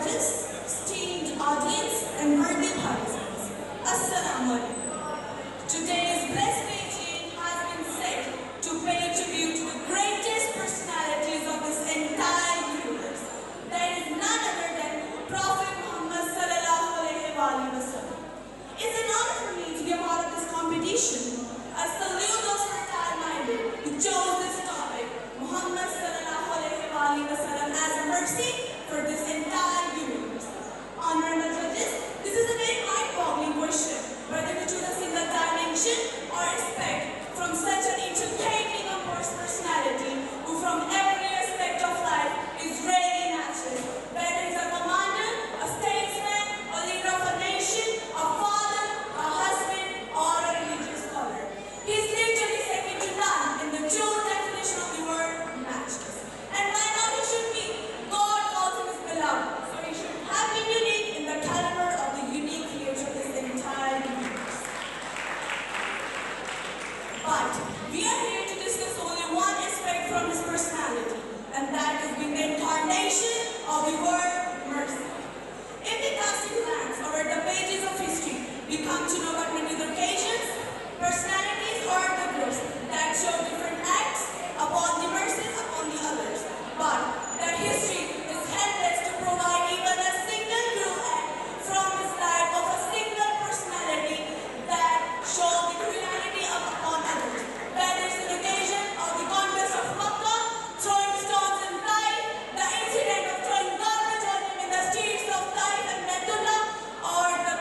judges, esteemed audience, and worthy participants. Assalamu alaikum. Today's blessed meeting has been set to pay tribute to the greatest personalities of this entire universe. There is none other than Prophet Muhammad sallallahu alaihi wasallam. It's an honor for me to be a part of this competition. I salute those fertile-minded who chose this topic, Muhammad sallallahu alaihi wasallam, as mercy for this entire universe. Honorable judges, this is a very mind-boggling question, whether to choose a single dimension or expect from such an intricately composed personality who from every aspect of life is rarely matched, whether he's a commander, a statesman, a leader of a nation, a father, a husband, or a religious scholar. He's literally second to none in the true definition of the word matchless. And by now he should be. God calls him his beloved, so he should have been unique in the caliber of the unique creator of this entire universe. But we are here to discuss only one aspect from his personality, and that is being the incarnation of the word mercy. If we cast a glance over the pages of history, we come to know about many occasions, personalities, or the groups that show different acts upon the mercies upon the others. But their history is helpless to provide even a single true act from his life of a single personality that shows the cruelty upon others. Whether it's an occasion of the conquest of Makkah, throwing stones in Taif, the incident of throwing garbage on him in the streets of Taif and Metula, or the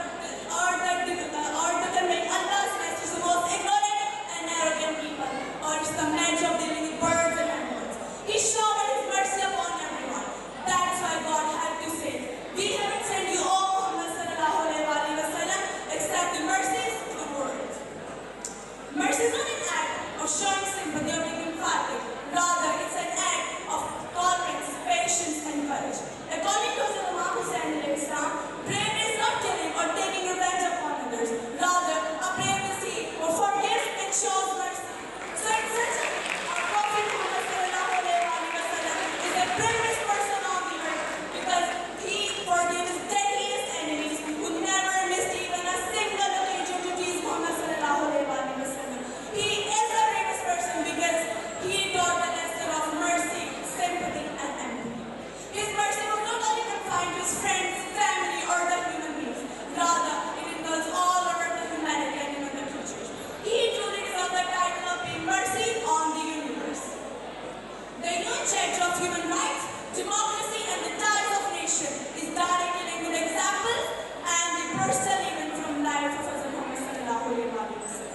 conveying Allah's message to the most ignorant and arrogant people, or it's the message of dealing with birds and animals. He showed his mercy upon everyone. That's why God had to say, we haven't sent you, O Muhammad sallallahu alaihi wasallam, except the mercies to the world. Mercy is not an act of showing sympathy or being emphatic. Rather, it's an act of tolerance, patience, and courage. According to Imam Hussain al-Islam, bravery is not killing or taking revenge upon others. Rather, a brave is he who forgives and shows mercy. So in such a Prophet Muhammad sallallahu alaihi wasallam is the bravest person on the earth, because he forgives his deadliest enemies who never missed even a single occasion to tease Muhammad sallallahu alaihi wasallam. He is the bravest person because he taught the lesson of mercy, sympathy, and empathy. His mercy was not only confined to his friends, family, or the human beings. Rather, it indulged all over the humanity and even the creatures. He truly deserves the title of being mercy on the universe. The human character of human rights, democracy, and the ties of nation is directly linked with examples and the personal event from life of Hazrat Muhammad sallallahu alaihi wasallam.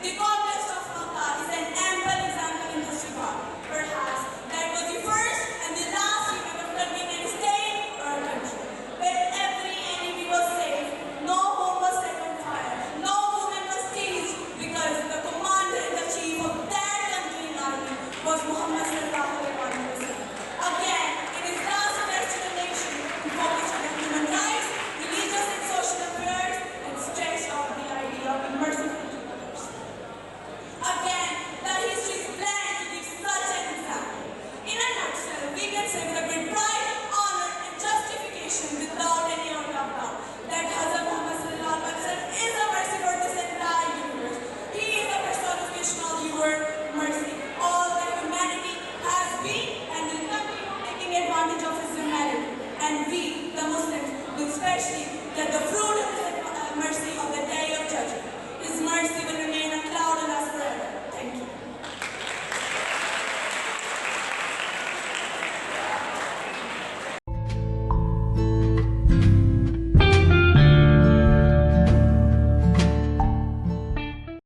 The conquest of Makkah is an ample example in this regard. Perhaps that was the first and the last event of convening a state or a country, where every enemy was safe, no home was set on fire, no woman was teased, because the commander and the chief of that country and army was Muhammad sallallahu alaihi wasallam. Again, it is last destination to focus on the human rights, religious and social affairs, and stress out the idea of being merciful to others. Again, the history is planned to give such an example. In a nutshell, we can say with a great pride, honor, and justification without any doubt that Hazrat Muhammad sallallahu alaihi wasallam is a mercy for this entire universe. He is the personification of the word mercy. All that humanity has been and will continue taking advantage of his humanity. And we, the Muslims, will especially get the fruit of his mercy on the day of judgment. His mercy